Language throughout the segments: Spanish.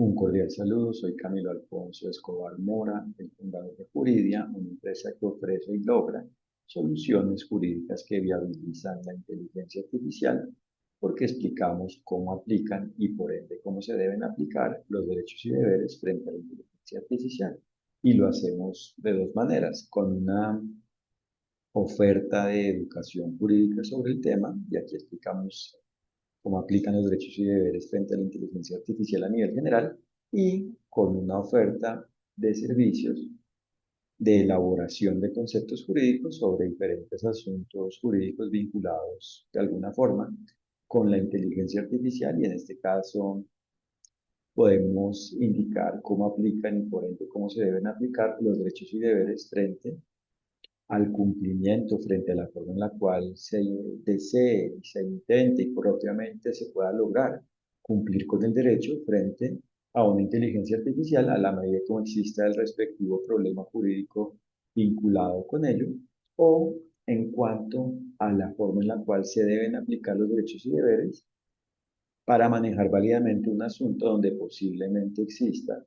Un cordial saludo, soy Camilo Alfonso Escobar Mora, el fundador de Juridia, una empresa que ofrece y logra soluciones jurídicas que viabilizan la inteligencia artificial, porque explicamos cómo aplican y por ende cómo se deben aplicar los derechos y deberes frente a la inteligencia artificial. Y lo hacemos de dos maneras, con una oferta de educación jurídica sobre el tema, y aquí explicamos cómo aplican los derechos y deberes frente a la inteligencia artificial a nivel general y con una oferta de servicios de elaboración de conceptos jurídicos sobre diferentes asuntos jurídicos vinculados de alguna forma con la inteligencia artificial y en este caso podemos indicar cómo aplican y por ende cómo se deben aplicar los derechos y deberes frente al cumplimiento, frente a la forma en la cual se desee y se intente y propiamente se pueda lograr cumplir con el derecho frente a una inteligencia artificial a la medida que exista el respectivo problema jurídico vinculado con ello, o en cuanto a la forma en la cual se deben aplicar los derechos y deberes para manejar válidamente un asunto donde posiblemente exista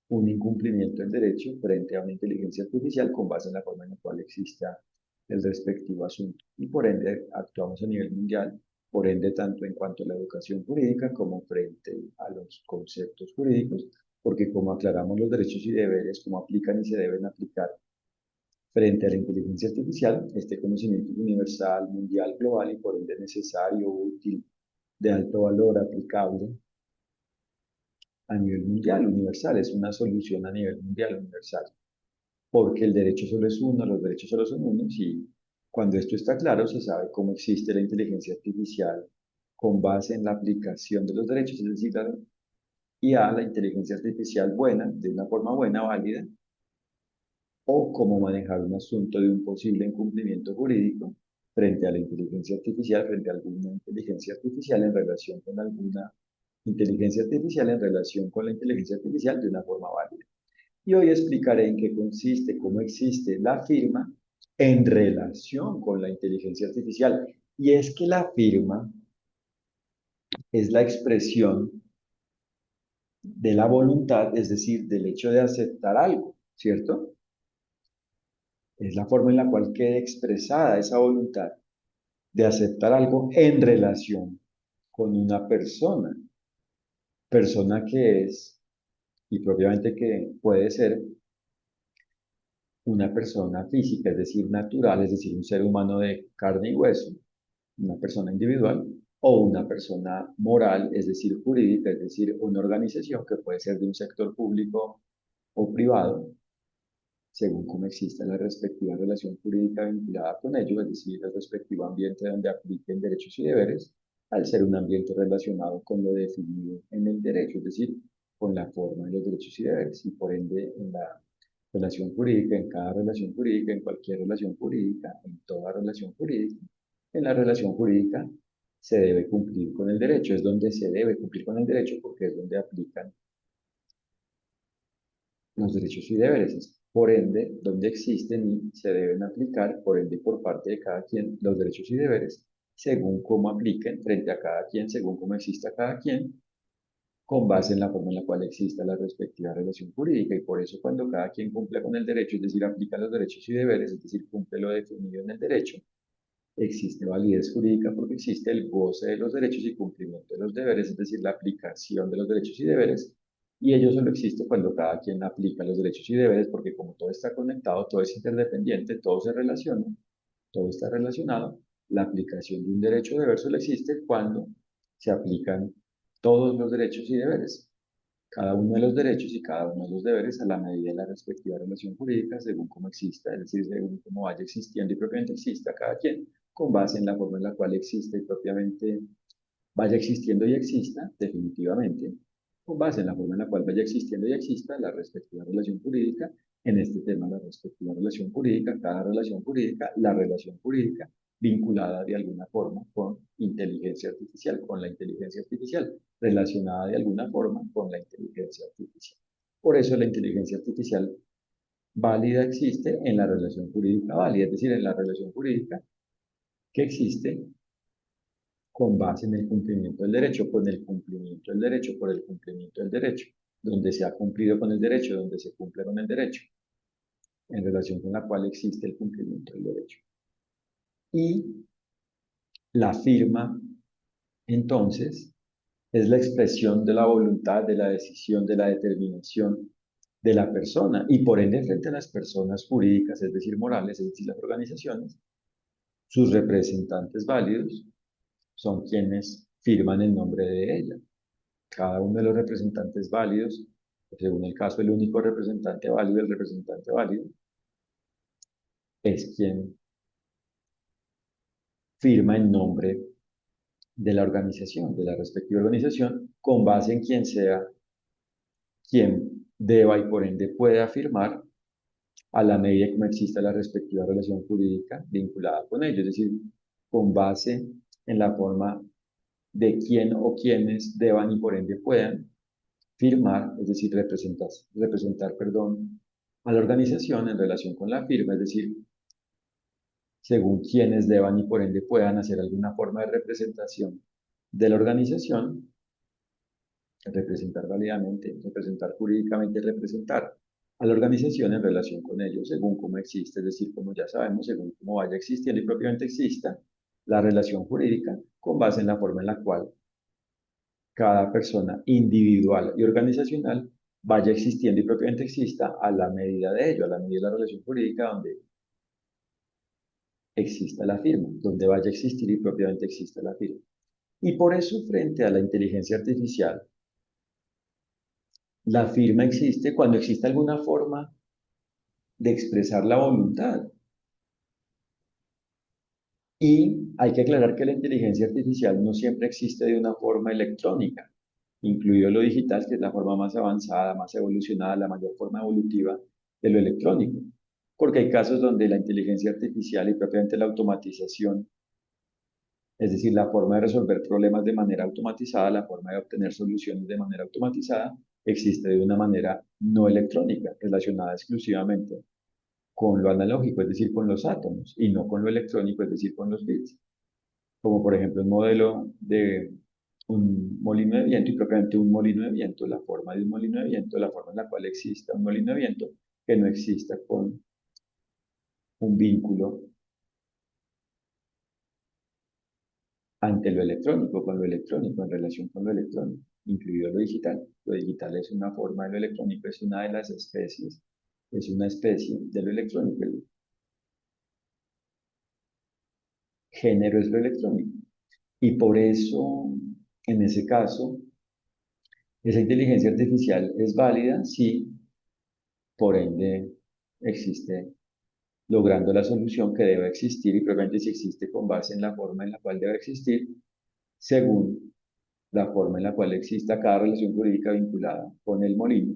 un incumplimiento del derecho frente a una inteligencia artificial con base en la forma en la cual exista el respectivo asunto. Y por ende actuamos a nivel mundial, por ende tanto en cuanto a la educación jurídica como frente a los conceptos jurídicos, porque como aclaramos los derechos y deberes, cómo aplican y se deben aplicar frente a la inteligencia artificial, este conocimiento es universal, mundial, global y por ende necesario, útil, de alto valor, aplicable a nivel mundial, universal, es una solución a nivel mundial, universal, porque el derecho solo es uno, los derechos solo son unos y cuando esto está claro se sabe cómo existe la inteligencia artificial con base en la aplicación de los derechos, es decir, la IA, la inteligencia artificial buena, de una forma buena, válida, o cómo manejar un asunto de un posible incumplimiento jurídico frente a la inteligencia artificial, frente a alguna inteligencia artificial en relación con alguna inteligencia artificial en relación con la inteligencia artificial de una forma válida. Y hoy explicaré en qué consiste, cómo existe la firma en relación con la inteligencia artificial. Y es que la firma es la expresión de la voluntad, es decir, del hecho de aceptar algo, ¿cierto? Es la forma en la cual queda expresada esa voluntad de aceptar algo en relación con una persona que es, y propiamente que puede ser una persona física, es decir, natural, es decir, un ser humano de carne y hueso, una persona individual, o una persona moral, es decir, jurídica, es decir, una organización que puede ser de un sector público o privado, según cómo exista la respectiva relación jurídica vinculada con ello, es decir, el respectivo ambiente donde apliquen derechos y deberes, al ser un ambiente relacionado con lo definido en el derecho, es decir, con la forma de los derechos y deberes, y por ende en la relación jurídica, en cada relación jurídica, en cualquier relación jurídica, en toda relación jurídica, en la relación jurídica se debe cumplir con el derecho, es donde se debe cumplir con el derecho porque es donde aplican los derechos y deberes, es por ende donde existen y se deben aplicar, por ende por parte de cada quien, los derechos y deberes, según cómo apliquen frente a cada quien, según cómo exista cada quien, con base en la forma en la cual exista la respectiva relación jurídica. Y por eso cuando cada quien cumple con el derecho, es decir, aplica los derechos y deberes, es decir, cumple lo definido en el derecho, existe validez jurídica porque existe el goce de los derechos y cumplimiento de los deberes, es decir, la aplicación de los derechos y deberes, y ello solo existe cuando cada quien aplica los derechos y deberes, porque como todo está conectado, todo es interdependiente, todo se relaciona, todo está relacionado, la aplicación de un derecho o deber solo existe cuando se aplican todos los derechos y deberes, cada uno de los derechos y cada uno de los deberes a la medida de la respectiva relación jurídica, según cómo exista, es decir, según cómo vaya existiendo y propiamente exista cada quien, con base en la forma en la cual existe y propiamente vaya existiendo y exista, definitivamente, con base en la forma en la cual vaya existiendo y exista la respectiva relación jurídica, en este tema la respectiva relación jurídica, cada relación jurídica, la relación jurídica vinculada de alguna forma con inteligencia artificial, con la inteligencia artificial, relacionada de alguna forma con la inteligencia artificial. Por eso la inteligencia artificial válida existe en la relación jurídica válida, es decir, en la relación jurídica que existe con base en el cumplimiento del derecho, con el cumplimiento del derecho, por el cumplimiento del derecho. donde se ha cumplido con el derecho, donde se cumple con el derecho, en relación con la cual existe el cumplimiento del derecho. Y la firma, entonces, es la expresión de la voluntad, de la decisión, de la determinación de la persona y por ende frente a las personas jurídicas, es decir, morales, es decir, las organizaciones, sus representantes válidos son quienes firman en nombre de ella. Cada uno de los representantes válidos, según el caso, el único representante válido, el representante válido, es quien firma en nombre de la organización, de la respectiva organización, con base en quien sea quien deba y por ende pueda firmar a la medida que no exista la respectiva relación jurídica vinculada con ello, es decir, con base en la forma de quién o quienes deban y por ende puedan firmar, es decir, representar, perdón, a la organización en relación con la firma, es decir, según quienes deban y por ende puedan hacer alguna forma de representación de la organización, representar válidamente, representar jurídicamente, representar a la organización en relación con ellos, según cómo existe, es decir, como ya sabemos, según cómo vaya existiendo y propiamente exista la relación jurídica, con base en la forma en la cual cada persona individual y organizacional vaya existiendo y propiamente exista a la medida de ello, a la medida de la relación jurídica donde exista la firma, donde vaya a existir y propiamente exista la firma. Y por eso, frente a la inteligencia artificial, la firma existe cuando existe alguna forma de expresar la voluntad. Y hay que aclarar que la inteligencia artificial no siempre existe de una forma electrónica, incluido lo digital, que es la forma más avanzada, más evolucionada, la mayor forma evolutiva de lo electrónico. Porque hay casos donde la inteligencia artificial y propiamente la automatización, es decir, la forma de resolver problemas de manera automatizada, la forma de obtener soluciones de manera automatizada, existe de una manera no electrónica, relacionada exclusivamente con lo analógico, es decir, con los átomos, y no con lo electrónico, es decir, con los bits. Como por ejemplo un modelo de un molino de viento y propiamente un molino de viento, la forma de un molino de viento, la forma en la cual exista un molino de viento, que no exista con un vínculo ante lo electrónico, con lo electrónico, en relación con lo electrónico, incluido lo digital. Lo digital es una forma de lo electrónico, es una de las especies, es una especie de lo electrónico. El género es lo electrónico. Y por eso, en ese caso, esa inteligencia artificial es válida si, por ende, existe logrando la solución que debe existir y probablemente si existe con base en la forma en la cual debe existir, según la forma en la cual exista cada relación jurídica vinculada con el molino,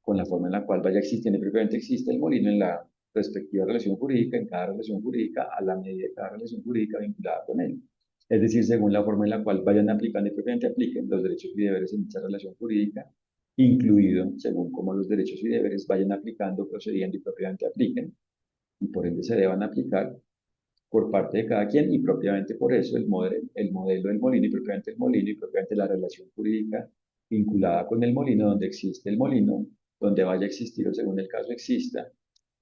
con la forma en la cual vaya existiendo y propiamente existe el molino en la respectiva relación jurídica, en cada relación jurídica, a la medida de cada relación jurídica vinculada con él. Es decir, según la forma en la cual vayan aplicando y propiamente apliquen los derechos y deberes en dicha relación jurídica, incluido según cómo los derechos y deberes vayan aplicando, procediendo y propiamente apliquen, y por ende se deban aplicar por parte de cada quien, y propiamente por eso el modelo del molino y propiamente el molino y propiamente la relación jurídica vinculada con el molino, donde existe el molino, donde vaya a existir o según el caso exista,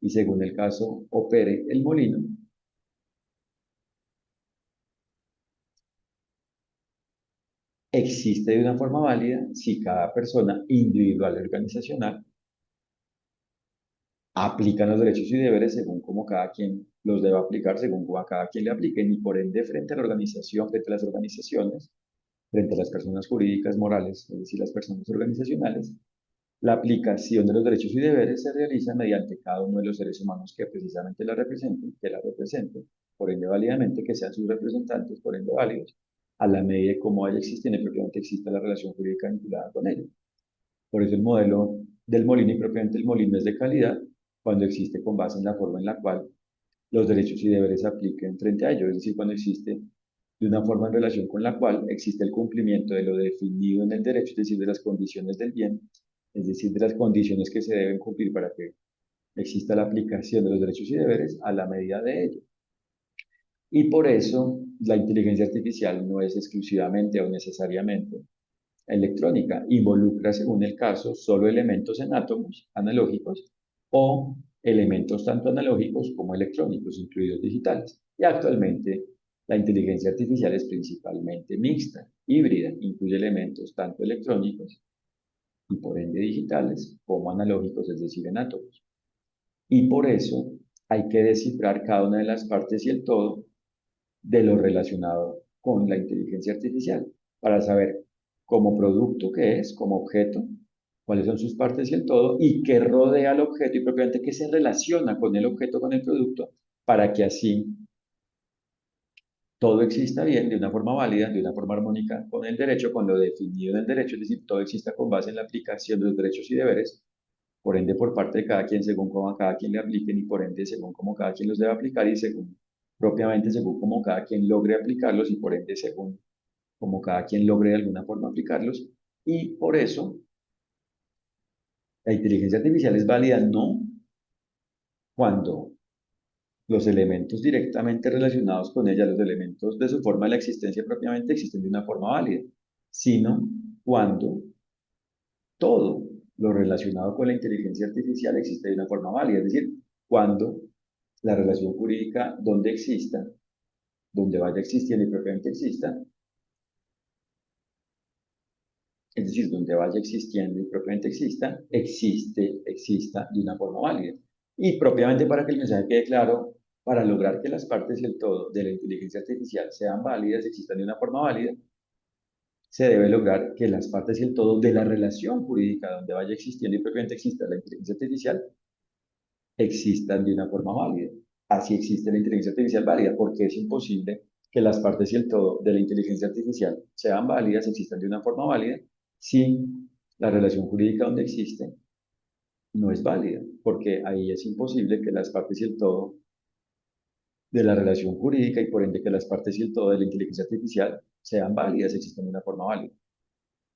y según el caso opere el molino, existe de una forma válida si cada persona individual y organizacional aplican los derechos y deberes según como cada quien los deba aplicar, según como a cada quien le apliquen, y por ende frente a la organización, frente a las organizaciones, frente a las personas jurídicas morales, es decir, las personas organizacionales, la aplicación de los derechos y deberes se realiza mediante cada uno de los seres humanos que precisamente la representen, que la representen, por ende válidamente, que sean sus representantes, por ende válidos, a la medida de cómo haya existido y propiamente exista la relación jurídica vinculada con ello. Por eso el modelo del molino y propiamente el molino es de calidad cuando existe con base en la forma en la cual los derechos y deberes se apliquen frente a ello, es decir, cuando existe de una forma en relación con la cual existe el cumplimiento de lo definido en el derecho, es decir, de las condiciones del bien, es decir, de las condiciones que se deben cumplir para que exista la aplicación de los derechos y deberes a la medida de ello. Y por eso la inteligencia artificial no es exclusivamente o necesariamente electrónica involucra, según el caso, solo elementos en átomos analógicos o elementos tanto analógicos como electrónicos, incluidos digitales. Y actualmente la inteligencia artificial es principalmente mixta, híbrida, incluye elementos tanto electrónicos y por ende digitales como analógicos, es decir, en átomos. Y por eso hay que descifrar cada una de las partes y el todo de lo relacionado con la inteligencia artificial para saber como producto qué es, como objeto, cuáles son sus partes y el todo, y qué rodea al objeto y propiamente qué se relaciona con el objeto, con el producto, para que así todo exista bien, de una forma válida, de una forma armónica con el derecho, con lo definido en el derecho, es decir, todo exista con base en la aplicación de los derechos y deberes, por ende por parte de cada quien, según cómo a cada quien le apliquen y por ende según cómo cada quien los debe aplicar y según propiamente según cómo cada quien logre aplicarlos y por ende según cómo cada quien logre de alguna forma aplicarlos. Y por eso la inteligencia artificial es válida no cuando los elementos directamente relacionados con ella, los elementos de su forma de la existencia propiamente existen de una forma válida, sino cuando todo lo relacionado con la inteligencia artificial existe de una forma válida, es decir, cuando la relación jurídica donde exista, donde vaya existiendo y propiamente exista, es decir, donde vaya existiendo y propiamente exista de una forma válida. Y propiamente para que el mensaje quede claro, para lograr que las partes y el todo de la inteligencia artificial sean válidas, existan de una forma válida, se debe lograr que las partes y el todo de la relación jurídica donde vaya existiendo y propiamente exista la inteligencia artificial existan de una forma válida. Así existe la inteligencia artificial válida, porque es imposible que las partes y el todo de la inteligencia artificial sean válidas, existan de una forma válida, si la relación jurídica donde existe no es válida, porque ahí es imposible que las partes y el todo de la relación jurídica y por ende que las partes y el todo de la inteligencia artificial sean válidas, existan de una forma válida.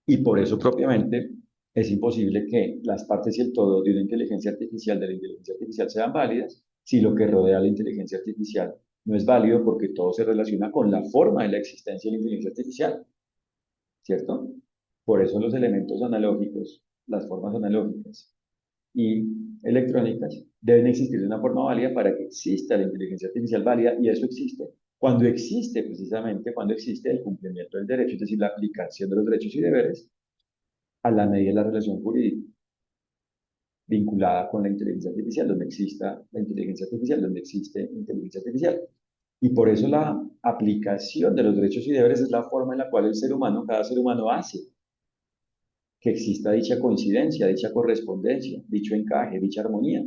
Y por eso propiamente es imposible que las partes y el todo de una inteligencia artificial, de la inteligencia artificial, sean válidas si lo que rodea a la inteligencia artificial no es válido porque todo se relaciona con la forma de la existencia de la inteligencia artificial, ¿cierto? Por eso los elementos analógicos, las formas analógicas y electrónicas deben existir de una forma válida para que exista la inteligencia artificial válida y eso existe cuando existe precisamente, cuando existe el cumplimiento del derecho, es decir, la aplicación de los derechos y deberes a la medida de la relación jurídica vinculada con la inteligencia artificial, donde exista la inteligencia artificial, donde existe inteligencia artificial. Y por eso la aplicación de los derechos y deberes es la forma en la cual el ser humano, cada ser humano hace que exista dicha coincidencia, dicha correspondencia, dicho encaje, dicha armonía,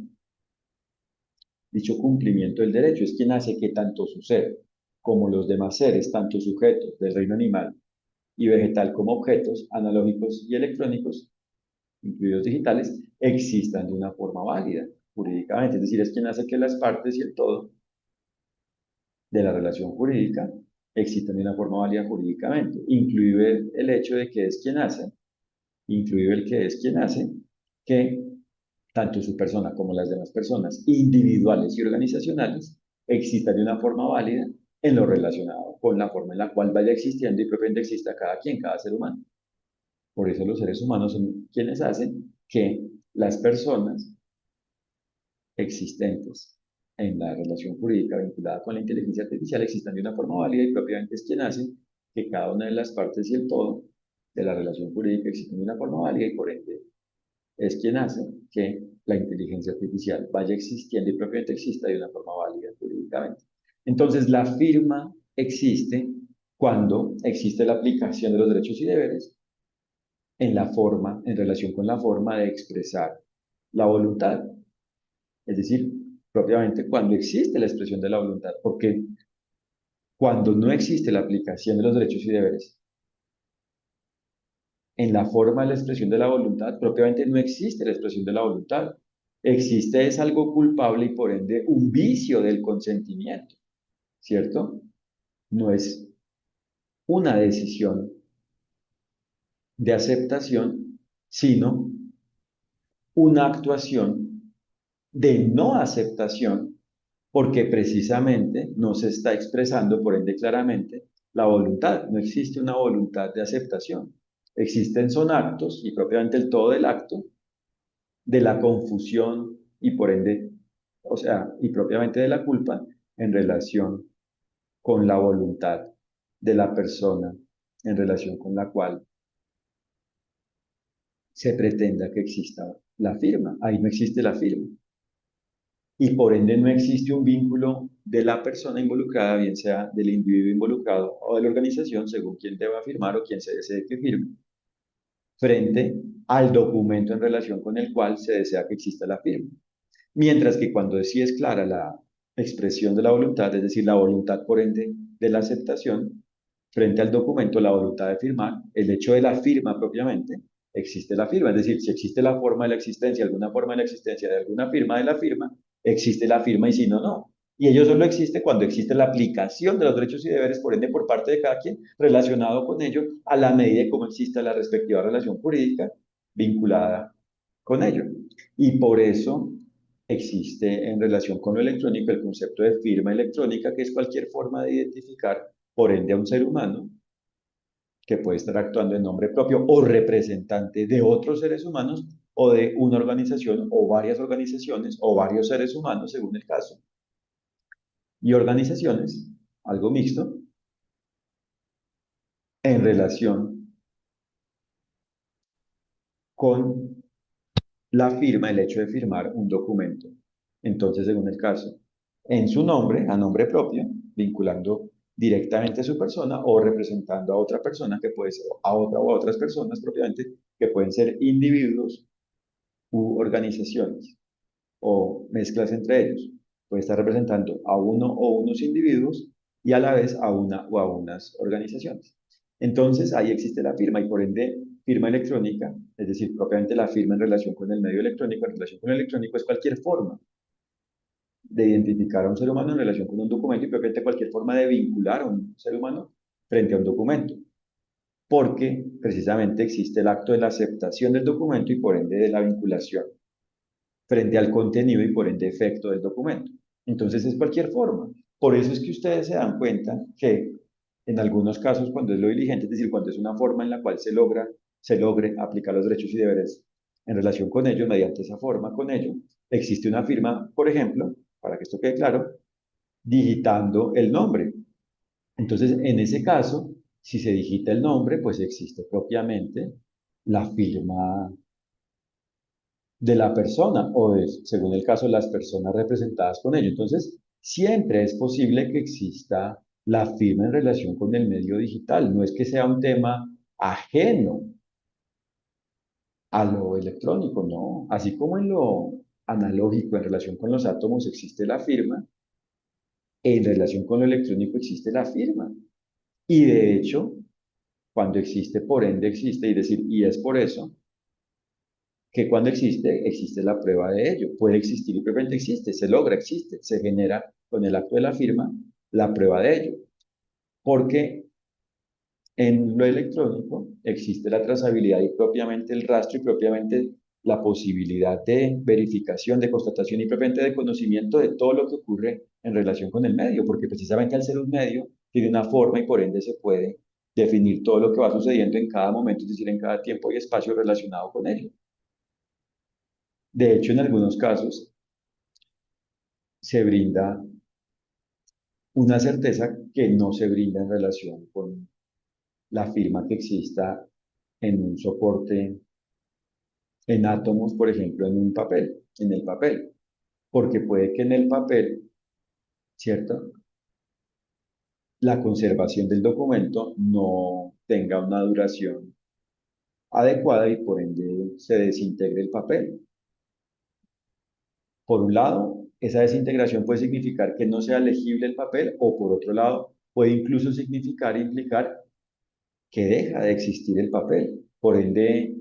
dicho cumplimiento del derecho. Es quien hace que tanto su ser como los demás seres, tanto sujetos del reino animal y vegetal como objetos analógicos y electrónicos, incluidos digitales, existan de una forma válida jurídicamente. Es decir, es quien hace que las partes y el todo de la relación jurídica existan de una forma válida jurídicamente, incluido el hecho de que es quien hace, incluido el que es quien hace, que tanto su persona como las demás personas individuales y organizacionales existan de una forma válida en lo relacionado con la forma en la cual vaya existiendo y propiamente exista cada quien, cada ser humano. Por eso los seres humanos son quienes hacen que las personas existentes en la relación jurídica vinculada con la inteligencia artificial existan de una forma válida y propiamente es quien hace que cada una de las partes y el todo de la relación jurídica exista de una forma válida y por ende es quien hace que la inteligencia artificial vaya existiendo y propiamente exista de una forma válida jurídicamente. Entonces, la firma existe cuando existe la aplicación de los derechos y deberes en la forma, en relación con la forma de expresar la voluntad. Es decir, propiamente cuando existe la expresión de la voluntad, porque cuando no existe la aplicación de los derechos y deberes en la forma de la expresión de la voluntad, propiamente no existe la expresión de la voluntad. Existe es algo culpable y por ende un vicio del consentimiento, ¿cierto? No es una decisión de aceptación, sino una actuación de no aceptación, porque precisamente no se está expresando, por ende claramente, la voluntad. No existe una voluntad de aceptación. Existen son actos y propiamente el todo del acto de la confusión y por ende, o sea, y propiamente de la culpa en relación con la voluntad de la persona en relación con la cual se pretenda que exista la firma. Ahí no existe la firma. Y por ende no existe un vínculo de la persona involucrada, bien sea del individuo involucrado o de la organización, según quien deba firmar o quien se desee que firme, frente al documento en relación con el cual se desea que exista la firma. Mientras que cuando sí es clara la expresión de la voluntad, es decir, la voluntad por ende de la aceptación, frente al documento, la voluntad de firmar, el hecho de la firma propiamente, existe la firma. Es decir, si existe la forma de la existencia, alguna forma de la existencia de alguna firma de la firma, existe la firma y si no, no. Y ello solo existe cuando existe la aplicación de los derechos y deberes, por ende, por parte de cada quien, relacionado con ello, a la medida de cómo exista la respectiva relación jurídica vinculada con ello. Y por eso existe en relación con lo electrónico el concepto de firma electrónica, que es cualquier forma de identificar, por ende, a un ser humano que puede estar actuando en nombre propio o representante de otros seres humanos o de una organización o varias organizaciones o varios seres humanos, según el caso, y organizaciones, algo mixto, en relación con la firma, el hecho de firmar un documento. Entonces, según el caso, en su nombre, a nombre propio, vinculando directamente a su persona o representando a otra persona que puede ser a otra o a otras personas propiamente, que pueden ser individuos u organizaciones o mezclas entre ellos. Puede estar representando a uno o unos individuos y a la vez a una o a unas organizaciones. Entonces, ahí existe la firma y por ende, firma electrónica, es decir, propiamente la firma en relación con el medio electrónico, en relación con el electrónico es cualquier forma de identificar a un ser humano en relación con un documento y propiamente cualquier forma de vincular a un ser humano frente a un documento, porque precisamente existe el acto de la aceptación del documento y por ende de la vinculación frente al contenido y por ende efecto del documento. Entonces es cualquier forma. Por eso es que ustedes se dan cuenta que en algunos casos cuando es lo diligente, es decir, cuando es una forma en la cual se logre aplicar los derechos y deberes en relación con ello, mediante esa forma con ello, existe una firma, por ejemplo, para que esto quede claro, digitando el nombre. Entonces, en ese caso, si se digita el nombre, pues existe propiamente la firma de la persona o de, según el caso, las personas representadas con ello. Entonces, siempre es posible que exista la firma en relación con el medio digital. No es que sea un tema ajeno a lo electrónico, no. Así como en lo analógico en relación con los átomos existe la firma, en relación con lo electrónico existe la firma. Y de hecho, cuando existe, por ende existe, y decir, y es por eso que cuando existe, existe la prueba de ello. Puede existir y probablemente existe, se logra, existe, se genera con el acto de la firma la prueba de ello. Porque en lo electrónico existe la trazabilidad y propiamente el rastro y propiamente la posibilidad de verificación, de constatación y propiamente de conocimiento de todo lo que ocurre en relación con el medio, porque precisamente al ser un medio tiene una forma y por ende se puede definir todo lo que va sucediendo en cada momento, es decir, en cada tiempo y espacio relacionado con ello. De hecho, en algunos casos se brinda una certeza que no se brinda en relación con la firma que exista en un soporte en átomos, por ejemplo, en un papel, en el papel, porque puede que en el papel, ¿cierto? La conservación del documento no tenga una duración adecuada y por ende se desintegre el papel. Por un lado, esa desintegración puede significar que no sea legible el papel o por otro lado, puede incluso significar, implicar que deja de existir el papel. Por ende,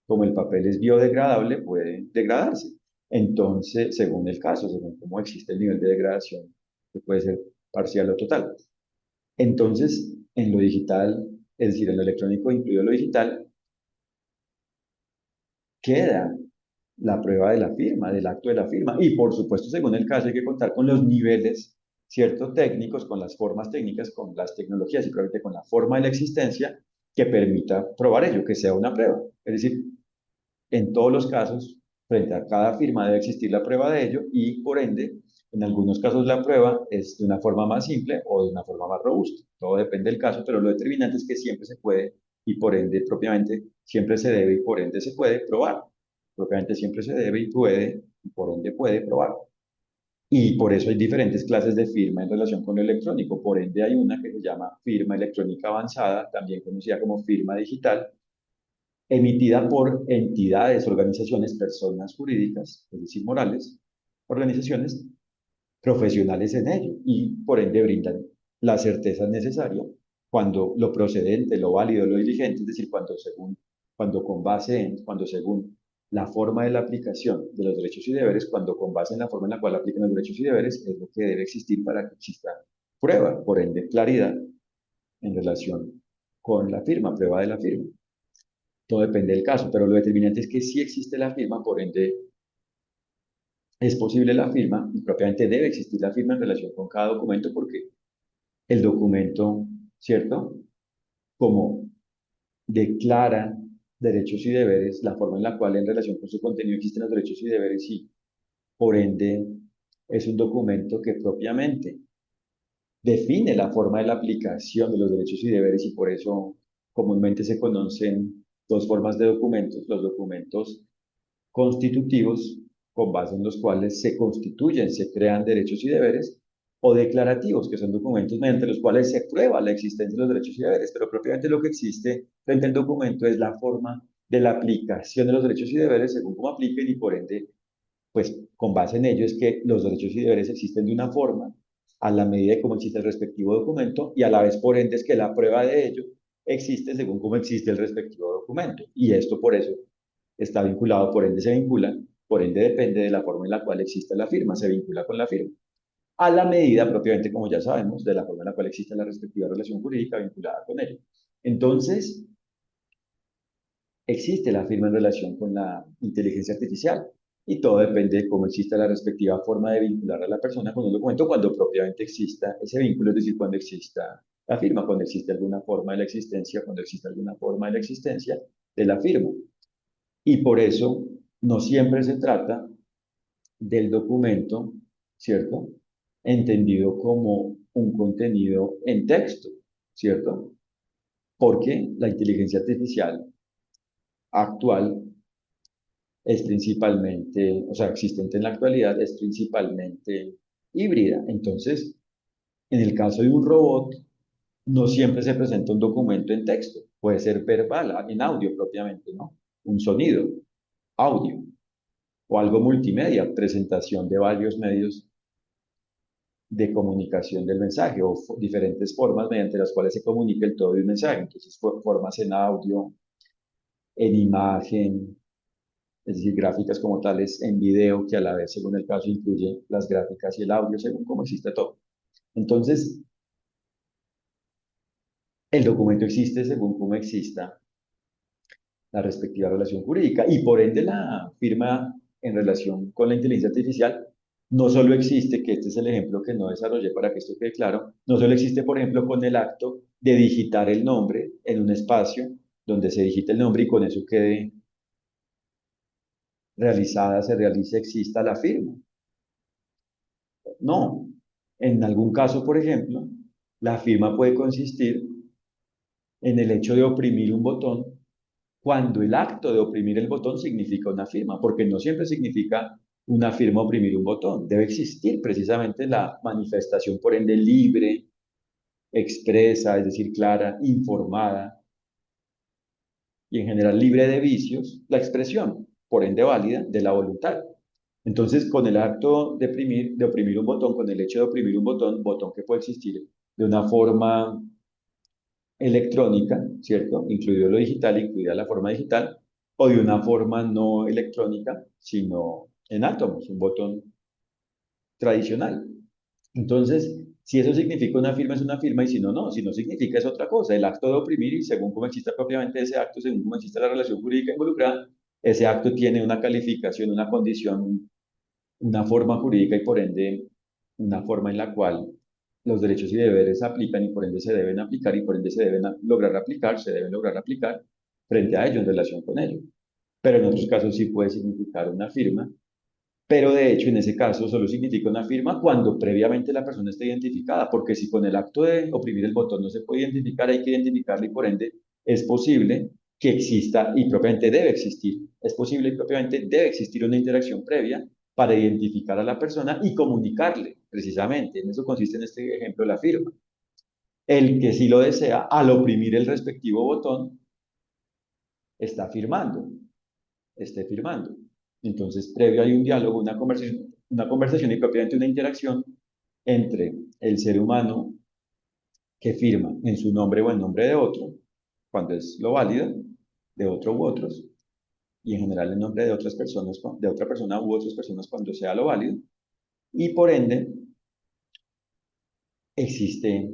como el papel es biodegradable, puede degradarse. Entonces, según el caso, según cómo existe el nivel de degradación, que puede ser parcial o total. Entonces, en lo digital, es decir, en lo electrónico, incluido lo digital, queda la prueba de la firma, del acto de la firma. Y por supuesto, según el caso, hay que contar con los niveles, ¿cierto? Técnicos, con las formas técnicas, con las tecnologías y probablemente con la forma de la existencia que permita probar ello, que sea una prueba. Es decir, en todos los casos, frente a cada firma debe existir la prueba de ello y, por ende, en algunos casos la prueba es de una forma más simple o de una forma más robusta. Todo depende del caso, pero lo determinante es que siempre se puede y, por ende, propiamente, siempre se debe y, por ende, se puede probar. Propiamente siempre se debe y puede y, por ende, puede probar. Y por eso hay diferentes clases de firma en relación con lo electrónico. Por ende, hay una que se llama firma electrónica avanzada, también conocida como firma digital, emitida por entidades, organizaciones, personas jurídicas, es decir, morales, organizaciones profesionales en ello y por ende brindan la certeza necesaria cuando lo procedente, lo válido, lo diligente, es decir, cuando con base en, cuando según la forma de la aplicación de los derechos y deberes, cuando con base en la forma en la cual aplican los derechos y deberes, es lo que debe existir para que exista prueba, por ende claridad en relación con la firma, prueba de la firma. Todo depende del caso, pero lo determinante es que sí existe la firma, por ende es posible la firma y propiamente debe existir la firma en relación con cada documento porque el documento, ¿cierto? Como declara derechos y deberes, la forma en la cual en relación con su contenido existen los derechos y deberes y por ende es un documento que propiamente define la forma de la aplicación de los derechos y deberes y por eso comúnmente se conocen dos formas de documentos, los documentos constitutivos con base en los cuales se constituyen, se crean derechos y deberes, o declarativos, que son documentos mediante los cuales se prueba la existencia de los derechos y deberes, pero propiamente lo que existe frente al documento es la forma de la aplicación de los derechos y deberes según cómo apliquen y por ende, pues con base en ello es que los derechos y deberes existen de una forma a la medida de cómo existe el respectivo documento y a la vez por ende es que la prueba de ello existe según cómo existe el respectivo documento. Y esto por eso está vinculado, por ende se vincula, por ende depende de la forma en la cual existe la firma, se vincula con la firma. A la medida, propiamente, como ya sabemos, de la forma en la cual existe la respectiva relación jurídica vinculada con ello. Entonces, existe la firma en relación con la inteligencia artificial y todo depende de cómo exista la respectiva forma de vincular a la persona con un documento cuando propiamente exista ese vínculo, es decir, cuando exista la firma, cuando existe alguna forma de la existencia, cuando existe alguna forma de la existencia de la firma. Y por eso no siempre se trata del documento, ¿cierto? Entendido como un contenido en texto, ¿cierto? Porque la inteligencia artificial actual es principalmente, o sea, existente en la actualidad, es principalmente híbrida. Entonces, en el caso de un robot, no siempre se presenta un documento en texto, puede ser verbal, en audio propiamente, ¿no? Un sonido, audio, o algo multimedia, presentación de varios medios de comunicación del mensaje o diferentes formas mediante las cuales se comunica el todo de un mensaje. Entonces, formas en audio, en imagen, es decir, gráficas como tales, en video, que a la vez, según el caso, incluye las gráficas y el audio, según cómo existe todo. Entonces, el documento existe según cómo exista la respectiva relación jurídica y por ende la firma en relación con la inteligencia artificial no solo existe, que este es el ejemplo que no desarrollé para que esto quede claro, no solo existe, por ejemplo, con el acto de digitar el nombre en un espacio donde se digita el nombre y con eso quede realizada, se realice, exista la firma. No, en algún caso, por ejemplo, la firma puede consistir en el hecho de oprimir un botón cuando el acto de oprimir el botón significa una firma, porque no siempre significa una firma oprimir un botón. Debe existir precisamente la manifestación, por ende, libre, expresa, es decir, clara, informada y en general libre de vicios, la expresión, por ende válida, de la voluntad. Entonces, con el acto de oprimir un botón, con el hecho de oprimir un botón que puede existir de una forma electrónica, ¿cierto? Incluido lo digital, incluida la forma digital, o de una forma no electrónica, sino en átomos, un botón tradicional. Entonces, si eso significa una firma, es una firma, y si no, no. Si no significa, es otra cosa. El acto de oprimir, y según cómo exista propiamente ese acto, según cómo exista la relación jurídica involucrada, ese acto tiene una calificación, una condición, una forma jurídica y por ende una forma en la cual los derechos y deberes aplican y por ende se deben aplicar y por ende se deben lograr aplicar, se deben lograr aplicar frente a ello en relación con ello. Pero en otros casos sí puede significar una firma, pero de hecho en ese caso solo significa una firma cuando previamente la persona está identificada, porque si con el acto de oprimir el botón no se puede identificar, hay que identificarlo y por ende es posible que exista y propiamente debe existir, es posible y propiamente debe existir una interacción previa para identificar a la persona y comunicarle, precisamente. En eso consiste en este ejemplo la firma. El que sí lo desea, al oprimir el respectivo botón, está firmando, esté firmando. Entonces, previo hay un diálogo, una conversación y propiamente una interacción entre el ser humano que firma en su nombre o en nombre de otro, cuando es lo válido, de otro u otros, y en general en nombre de otras personas, de otra persona u otras personas cuando sea lo válido, y por ende existe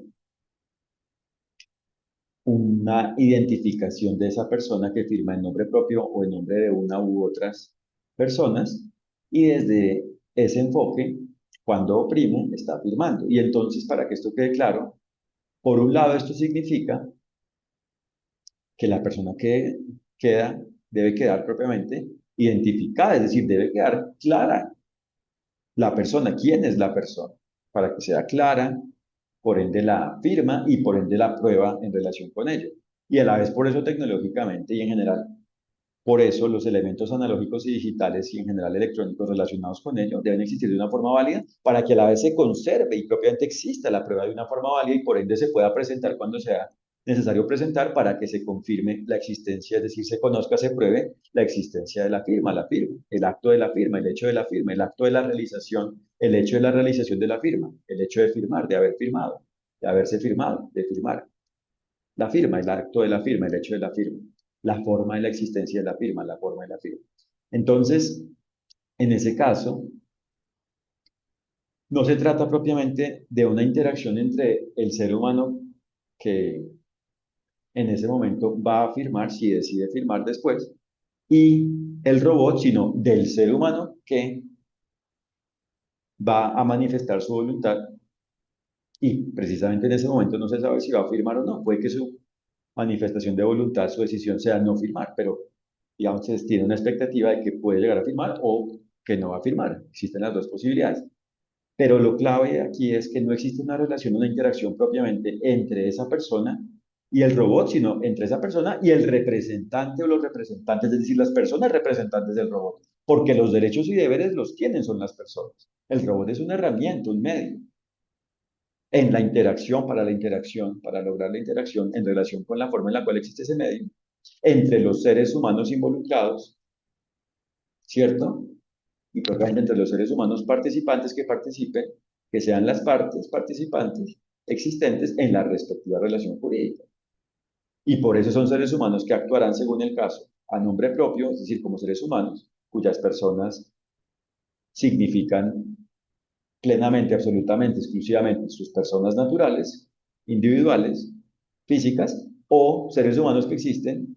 una identificación de esa persona que firma en nombre propio o en nombre de una u otras personas, y desde ese enfoque, cuando oprime, está firmando. Y entonces, para que esto quede claro, por un lado, esto significa que la persona que queda debe quedar propiamente identificada, es decir, debe quedar clara la persona, quién es la persona, para que sea clara, por ende la firma y por ende la prueba en relación con ello. Y a la vez por eso tecnológicamente y en general, por eso los elementos analógicos y digitales y en general electrónicos relacionados con ello deben existir de una forma válida para que a la vez se conserve y propiamente exista la prueba de una forma válida y por ende se pueda presentar cuando sea necesario presentar para que se confirme la existencia, es decir, se conozca, se pruebe la existencia de la firma, el acto de la firma, el hecho de la firma, el acto de la realización, el hecho de la realización de la firma, el hecho de firmar, de haber firmado, de haberse firmado, de firmar. La firma, el acto de la firma, el hecho de la firma, la forma de la existencia de la firma, la forma de la firma. Entonces, en ese caso, no se trata propiamente de una interacción entre el ser humano que en ese momento va a firmar, si decide firmar después, y el robot, sino del ser humano que va a manifestar su voluntad y precisamente en ese momento no se sabe si va a firmar o no. Puede que su manifestación de voluntad, su decisión sea no firmar, pero digamos, se tiene una expectativa de que puede llegar a firmar o que no va a firmar. Existen las dos posibilidades. Pero lo clave aquí es que no existe una relación, una interacción propiamente entre esa persona y el robot, sino entre esa persona y el representante o los representantes, es decir, las personas representantes del robot, porque los derechos y deberes los tienen son las personas. El robot es una herramienta, un medio en la interacción, para lograr la interacción en relación con la forma en la cual existe ese medio, entre los seres humanos involucrados, ¿cierto? Y probablemente entre los seres humanos participantes que participen, que sean las partes participantes existentes en la respectiva relación jurídica. Y por eso son seres humanos que actuarán según el caso, a nombre propio, es decir, como seres humanos, cuyas personas significan plenamente, absolutamente, exclusivamente sus personas naturales, individuales, físicas, o seres humanos que existen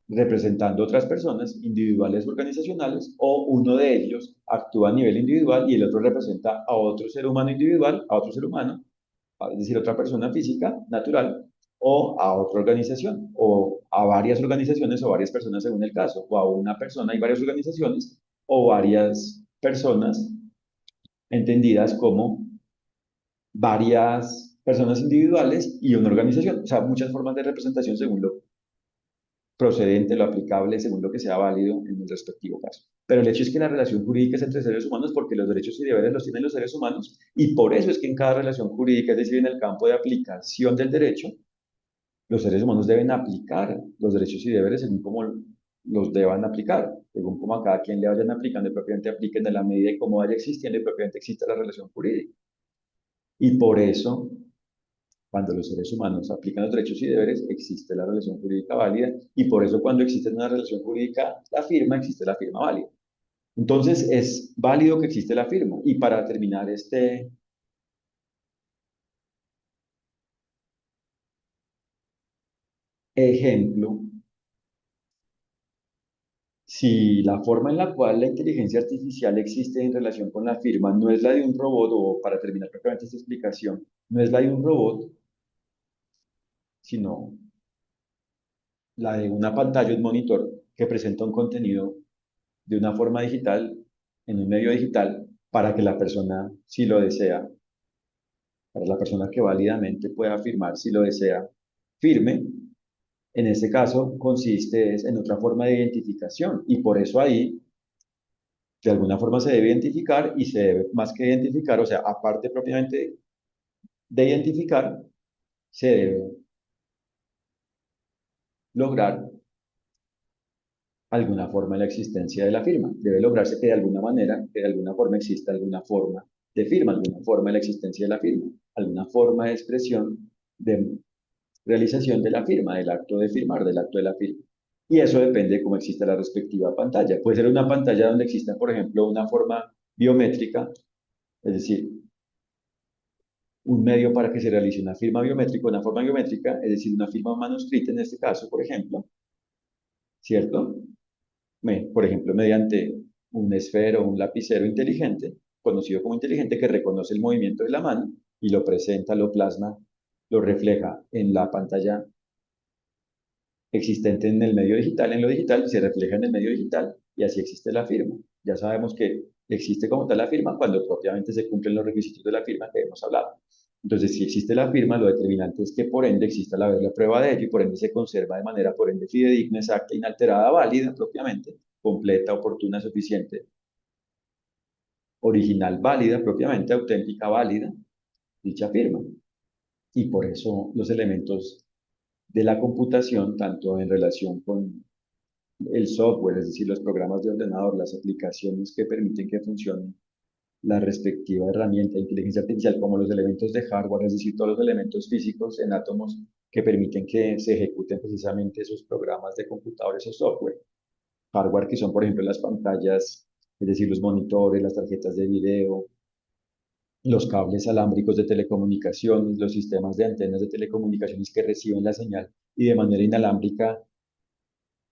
representando otras personas, individuales o organizacionales, o uno de ellos actúa a nivel individual y el otro representa a otro ser humano individual, a otro ser humano, es decir, otra persona física, natural, o a otra organización, o a varias organizaciones o varias personas según el caso, o a una persona y varias organizaciones, o varias personas entendidas como varias personas individuales y una organización. O sea, muchas formas de representación según lo procedente, lo aplicable, según lo que sea válido en el respectivo caso. Pero el hecho es que la relación jurídica es entre seres humanos porque los derechos y deberes los tienen los seres humanos y por eso es que en cada relación jurídica, es decir, en el campo de aplicación del derecho, los seres humanos deben aplicar los derechos y deberes según como los deban aplicar, según como a cada quien le vayan aplicando y propiamente apliquen en la medida y cómo vaya existiendo y propiamente exista la relación jurídica. Y por eso cuando los seres humanos aplican los derechos y deberes, existe la relación jurídica válida y por eso cuando existe una relación jurídica, la firma, existe la firma válida. Entonces es válido que existe la firma. Y para terminar este ejemplo, si la forma en la cual la inteligencia artificial existe en relación con la firma no es la de un robot, o para terminar prácticamente esta explicación, no es la de un robot, sino la de una pantalla, un monitor que presenta un contenido de una forma digital, en un medio digital, para que la persona, si lo desea, para la persona que válidamente pueda firmar, si lo desea, firme. En este caso consiste en otra forma de identificación y por eso ahí de alguna forma se debe identificar y se debe más que identificar, o sea, aparte propiamente de identificar, se debe lograr alguna forma de la existencia de la firma. Debe lograrse que de alguna manera, que de alguna forma exista alguna forma de firma, alguna forma de la existencia de la firma, alguna forma de expresión de realización de la firma, del acto de firmar, del acto de la firma. Y eso depende de cómo exista la respectiva pantalla. Puede ser una pantalla donde exista, por ejemplo, una forma biométrica, es decir, un medio para que se realice una firma biométrica, una forma biométrica, es decir, una firma manuscrita en este caso, por ejemplo, ¿cierto? Por ejemplo, mediante un esfero o un lapicero inteligente, conocido como inteligente, que reconoce el movimiento de la mano y lo presenta, lo plasma, lo refleja en la pantalla existente en el medio digital, en lo digital, se refleja en el medio digital y así existe la firma. Ya sabemos que existe como tal la firma cuando propiamente se cumplen los requisitos de la firma que hemos hablado. Entonces, si existe la firma, lo determinante es que por ende exista la prueba de ello y por ende se conserva de manera por ende fidedigna, exacta, inalterada, válida propiamente, completa, oportuna, suficiente, original, válida propiamente, auténtica, válida, dicha firma. Y por eso los elementos de la computación, tanto en relación con el software, es decir, los programas de ordenador, las aplicaciones que permiten que funcione la respectiva herramienta de inteligencia artificial, como los elementos de hardware, es decir, todos los elementos físicos en átomos que permiten que se ejecuten precisamente esos programas de computadores o software. Hardware que son, por ejemplo, las pantallas, es decir, los monitores, las tarjetas de video, los cables alámbricos de telecomunicaciones, los sistemas de antenas de telecomunicaciones que reciben la señal y de manera inalámbrica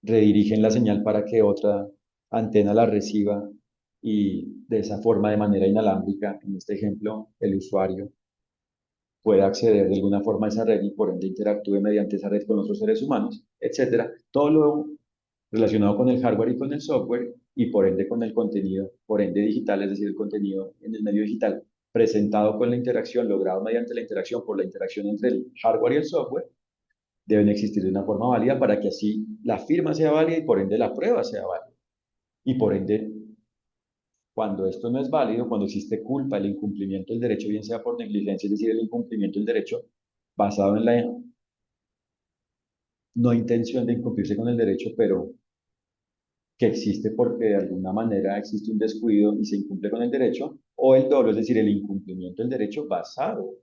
redirigen la señal para que otra antena la reciba y de esa forma, de manera inalámbrica, en este ejemplo, el usuario pueda acceder de alguna forma a esa red y por ende interactúe mediante esa red con otros seres humanos, etcétera. Todo lo relacionado con el hardware y con el software y por ende con el contenido, por ende digital, es decir, el contenido en el medio digital presentado con la interacción, logrado mediante la interacción, por la interacción entre el hardware y el software, deben existir de una forma válida para que así la firma sea válida y por ende la prueba sea válida. Y por ende, cuando esto no es válido, cuando existe culpa, el incumplimiento del derecho, bien sea por negligencia, es decir, el incumplimiento del derecho basado en la no intención de incumplirse con el derecho, pero que existe porque de alguna manera existe un descuido y se incumple con el derecho, o el dolo, es decir, el incumplimiento del derecho basado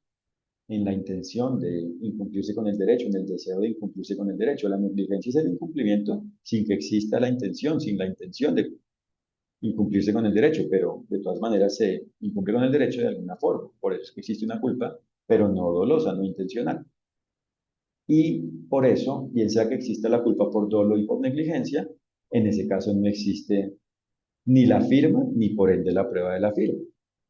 en la intención de incumplirse con el derecho, en el deseo de incumplirse con el derecho. La negligencia es el incumplimiento sin que exista la intención, sin la intención de incumplirse con el derecho, pero de todas maneras se incumple con el derecho de alguna forma. Por eso es que existe una culpa, pero no dolosa, no intencional. Y por eso, bien sea que exista la culpa por dolo y por negligencia, en ese caso no existe ni la firma ni por ende la prueba de la firma.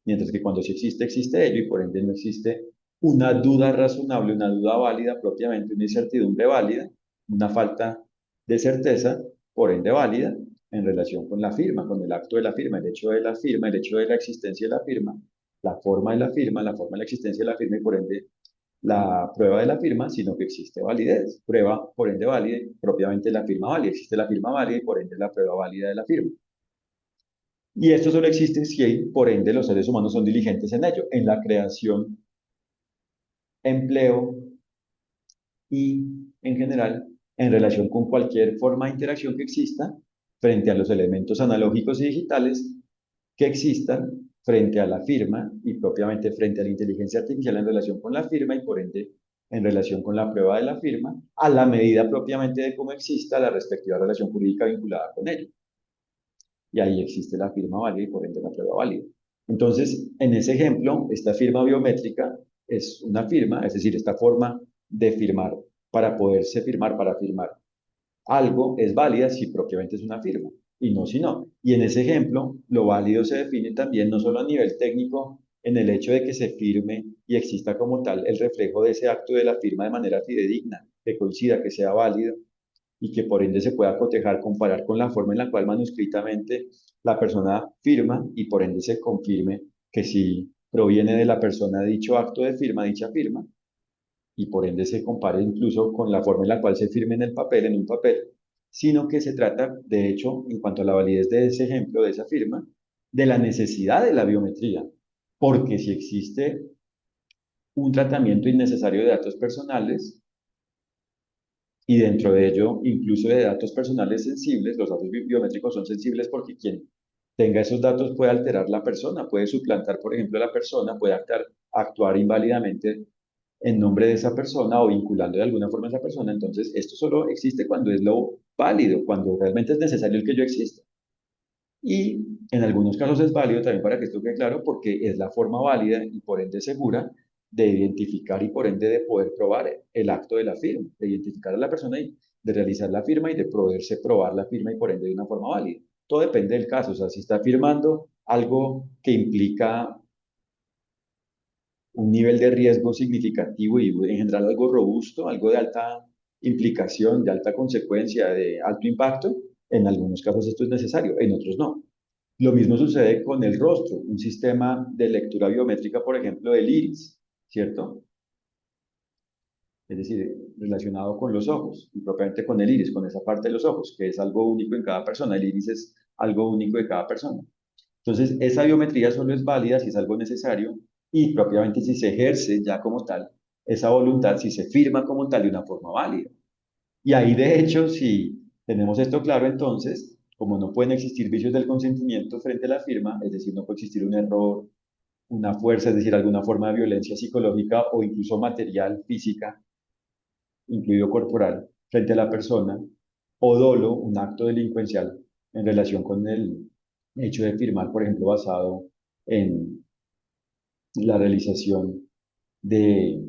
Mientras que cuando sí existe, existe ello y por ende no existe una duda razonable, una duda válida propiamente, una incertidumbre válida, una falta de certeza, por ende válida, en relación con la firma, con el acto de la firma, el hecho de la firma, el hecho de la existencia de la firma, la forma de la firma, la forma de la existencia de la firma y por ende la prueba de la firma, sino que existe validez. Prueba, por ende válida, propiamente la firma válida. Existe la firma válida y por ende la prueba válida de la firma. Y esto solo existe si, por ende, los seres humanos son diligentes en ello, en la creación, empleo y, en general, en relación con cualquier forma de interacción que exista frente a los elementos analógicos y digitales que existan frente a la firma y propiamente frente a la inteligencia artificial en relación con la firma y, por ende, en relación con la prueba de la firma, a la medida propiamente de cómo exista la respectiva relación jurídica vinculada con ello. Y ahí existe la firma válida y por ende la prueba válida. Entonces, en ese ejemplo, esta firma biométrica es una firma, es decir, esta forma de firmar para poderse firmar, para firmar algo, es válida si propiamente es una firma. y no si no. Y en ese ejemplo, lo válido se define también no solo a nivel técnico, en el hecho de que se firme y exista como tal el reflejo de ese acto de la firma de manera fidedigna, que coincida, que sea válido y que por ende se pueda cotejar, comparar con la forma en la cual manuscritamente la persona firma y por ende se confirme que si proviene de la persona dicho acto de firma, dicha firma, y por ende se compare incluso con la forma en la cual se firme en el papel, en un papel, sino que se trata, de hecho, en cuanto a la validez de ese ejemplo, de esa firma, de la necesidad de la biometría, porque si existe un tratamiento innecesario de datos personales, y dentro de ello incluso de datos personales sensibles, los datos biométricos son sensibles porque quien tenga esos datos puede alterar la persona, puede suplantar, por ejemplo, a la persona, puede actuar inválidamente en nombre de esa persona o vinculando de alguna forma a esa persona. Entonces, esto solo existe cuando es lo válido, cuando realmente es necesario el que yo exista. Y en algunos casos es válido también para que esto quede claro porque es la forma válida y por ende segura de identificar y por ende de poder probar el acto de la firma, de identificar a la persona y de realizar la firma y de poderse probar la firma y por ende de una forma válida. Todo depende del caso, o sea, si está firmando algo que implica un nivel de riesgo significativo y en general algo robusto, algo de alta implicación, de alta consecuencia, de alto impacto, en algunos casos esto es necesario, en otros no. Lo mismo sucede con el rostro, un sistema de lectura biométrica, por ejemplo, del iris, ¿cierto? Es decir, relacionado con los ojos y propiamente con el iris, con esa parte de los ojos, que es algo único en cada persona. El iris es algo único de cada persona. Entonces, esa biometría solo es válida si es algo necesario y propiamente si se ejerce ya como tal esa voluntad, si se firma como tal de una forma válida. Y ahí, de hecho, si tenemos esto claro, entonces, como no pueden existir vicios del consentimiento frente a la firma, es decir, no puede existir un error, una fuerza, es decir, alguna forma de violencia psicológica o incluso material, física, incluido corporal, frente a la persona, o dolo, un acto delincuencial en relación con el hecho de firmar, por ejemplo, basado en la realización de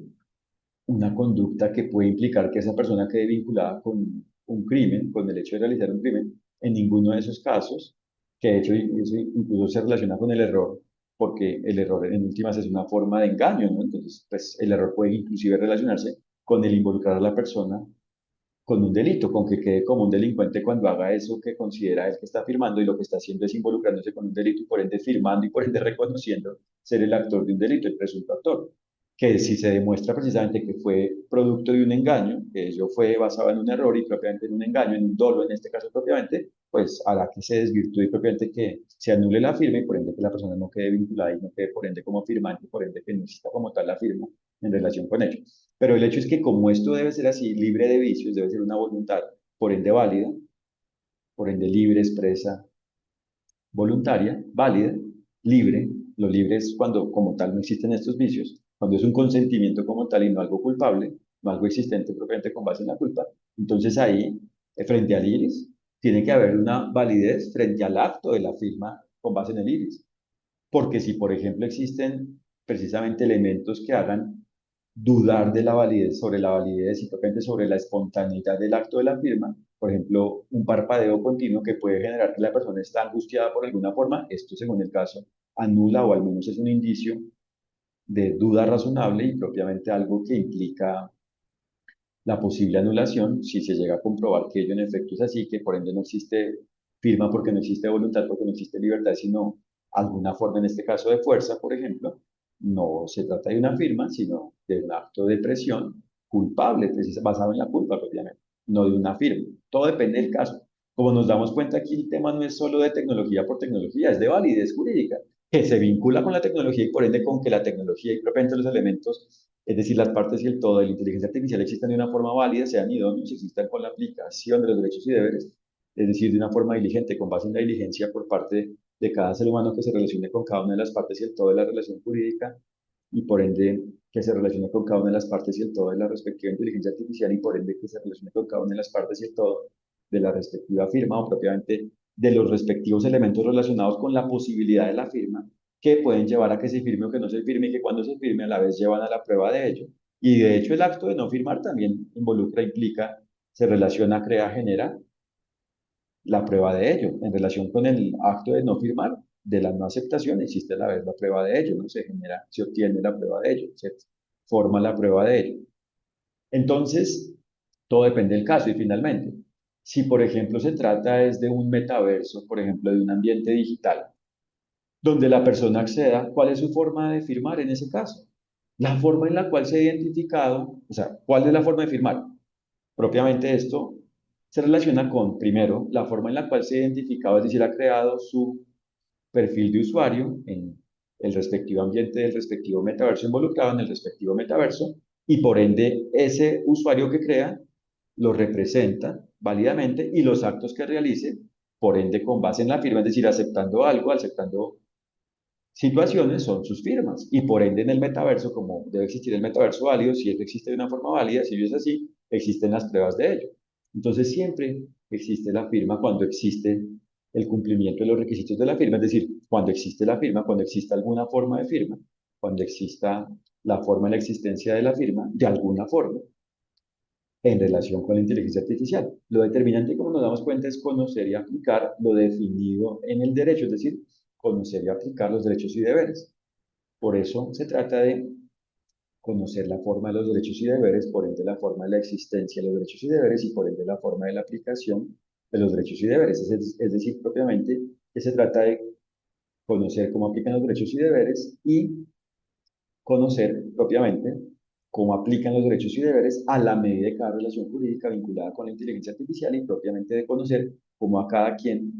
una conducta que puede implicar que esa persona quede vinculada con un crimen, con el hecho de realizar un crimen, en ninguno de esos casos, que de hecho eso incluso se relaciona con el error, porque el error en últimas es una forma de engaño, ¿no? Entonces, pues el error puede inclusive relacionarse con el involucrar a la persona con un delito, con que quede como un delincuente cuando haga eso que considera el que está firmando y lo que está haciendo es involucrándose con un delito y por ende firmando y por ende reconociendo ser el actor de un delito, el presunto actor. Que si se demuestra precisamente que fue producto de un engaño, que ello fue basado en un error y propiamente en un engaño, en un dolo en este caso propiamente, pues hará que se desvirtúe y propiamente que se anule la firma y por ende que la persona no quede vinculada y no quede por ende como firmante, por ende que no exista como tal la firma en relación con ello. Pero el hecho es que como esto debe ser así, libre de vicios, debe ser una voluntad, por ende válida, por ende libre, expresa, voluntaria, válida, libre. Lo libre es cuando como tal no existen estos vicios, cuando es un consentimiento como tal y no algo culpable, no algo existente propiamente con base en la culpa. Entonces ahí, frente al iris, tiene que haber una validez frente al acto de la firma con base en el iris. Porque si, por ejemplo, existen precisamente elementos que hagan dudar de la validez, sobre la validez y propiamente sobre la espontaneidad del acto de la firma, por ejemplo, un parpadeo continuo que puede generar que la persona está angustiada por alguna forma, esto según el caso anula o al menos es un indicio de duda razonable y propiamente algo que implica la posible anulación si se llega a comprobar que ello en efecto es así, que por ende no existe firma porque no existe voluntad, porque no existe libertad, sino alguna forma, en este caso de fuerza, por ejemplo, no se trata de una firma, sino de un acto de presión culpable, basado en la culpa propiamente, no de una firma. Todo depende del caso. Como nos damos cuenta aquí, el tema no es solo de tecnología por tecnología, es de validez jurídica, que se vincula con la tecnología y por ende con que la tecnología y propiamente los elementos, es decir, las partes y el todo de la inteligencia artificial existan de una forma válida, sean idóneos, existan con la aplicación de los derechos y deberes, es decir, de una forma diligente, con base en la diligencia por parte de cada ser humano que se relacione con cada una de las partes y el todo de la relación jurídica, y por ende que se relacione con cada una de las partes y el todo de la respectiva inteligencia artificial, y por ende que se relacione con cada una de las partes y el todo de la respectiva firma o propiamente de los respectivos elementos relacionados con la posibilidad de la firma que pueden llevar a que se firme o que no se firme y que cuando se firme a la vez llevan a la prueba de ello. Y de hecho el acto de no firmar también involucra, implica, se relaciona, crea, genera la prueba de ello. En relación con el acto de no firmar, de la no aceptación, existe a la vez la prueba de ello, ¿no? Se genera, se obtiene la prueba de ello, se forma la prueba de ello. Entonces, todo depende del caso y finalmente, si por ejemplo se trata es de un metaverso, por ejemplo, de un ambiente digital, donde la persona acceda, ¿cuál es su forma de firmar en ese caso? La forma en la cual se ha identificado, o sea, ¿cuál es la forma de firmar? Propiamente esto se relaciona con, primero, la forma en la cual se ha identificado, es decir, ha creado su perfil de usuario en el respectivo ambiente del respectivo metaverso involucrado en el respectivo metaverso y por ende ese usuario que crea lo representa válidamente y los actos que realice, por ende con base en la firma, es decir, aceptando algo, aceptando situaciones son sus firmas y por ende en el metaverso, como debe existir el metaverso válido, si eso existe de una forma válida, si es así, existen las pruebas de ello. Entonces siempre existe la firma cuando existe el cumplimiento de los requisitos de la firma, es decir, cuando existe la firma, cuando exista alguna forma de firma, cuando exista la forma de la existencia de la firma, de alguna forma, en relación con la inteligencia artificial. Lo determinante, como nos damos cuenta, es conocer y aplicar lo definido en el derecho, es decir, conocer y aplicar los derechos y deberes. Por eso se trata de conocer la forma de los derechos y deberes, por ende la forma de la existencia de los derechos y deberes y por ende la forma de la aplicación de los derechos y deberes. Es decir, propiamente que se trata de conocer cómo aplican los derechos y deberes y conocer propiamente cómo aplican los derechos y deberes a la medida de cada relación jurídica vinculada con la inteligencia artificial y propiamente de conocer cómo a cada quien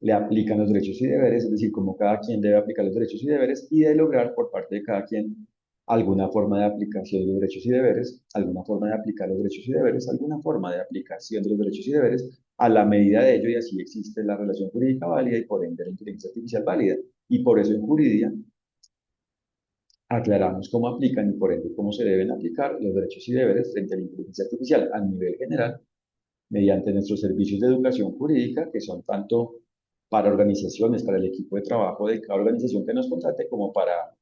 le aplican los derechos y deberes, es decir, cómo cada quien debe aplicar los derechos y deberes y de lograr por parte de cada quien alguna forma de aplicación de los derechos y deberes, alguna forma de aplicar los derechos y deberes, alguna forma de aplicación de los derechos y deberes a la medida de ello y así existe la relación jurídica válida y por ende la inteligencia artificial válida. Y por eso en Juridia aclaramos cómo aplican y por ende cómo se deben aplicar los derechos y deberes frente a la inteligencia artificial a nivel general mediante nuestros servicios de educación jurídica, que son tanto para organizaciones, para el equipo de trabajo de cada organización que nos contrate, como para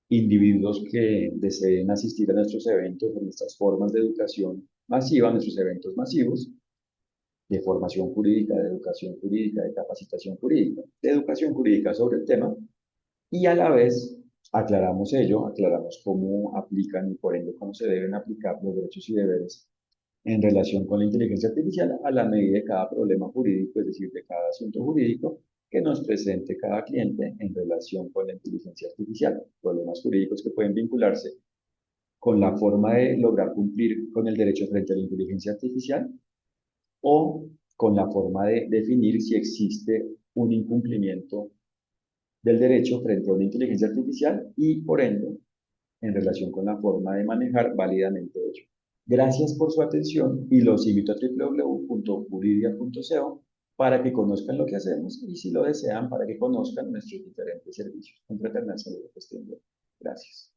individuos que deseen asistir a nuestros eventos, a nuestras formas de educación masiva, a nuestros eventos masivos de formación jurídica, de educación jurídica, de capacitación jurídica, de educación jurídica sobre el tema, y a la vez aclaramos ello, aclaramos cómo aplican y por ende cómo se deben aplicar los derechos y deberes en relación con la inteligencia artificial a la medida de cada problema jurídico, es decir, de cada asunto jurídico que nos presente cada cliente en relación con la inteligencia artificial, problemas jurídicos que pueden vincularse con la forma de lograr cumplir con el derecho frente a la inteligencia artificial o con la forma de definir si existe un incumplimiento del derecho frente a una inteligencia artificial y, por ende, en relación con la forma de manejar válidamente ello. Gracias por su atención y los invito a www.juridia.co para que conozcan lo que hacemos y si lo desean para que conozcan nuestros diferentes servicios. Contratarnos en la cuestión. Gracias.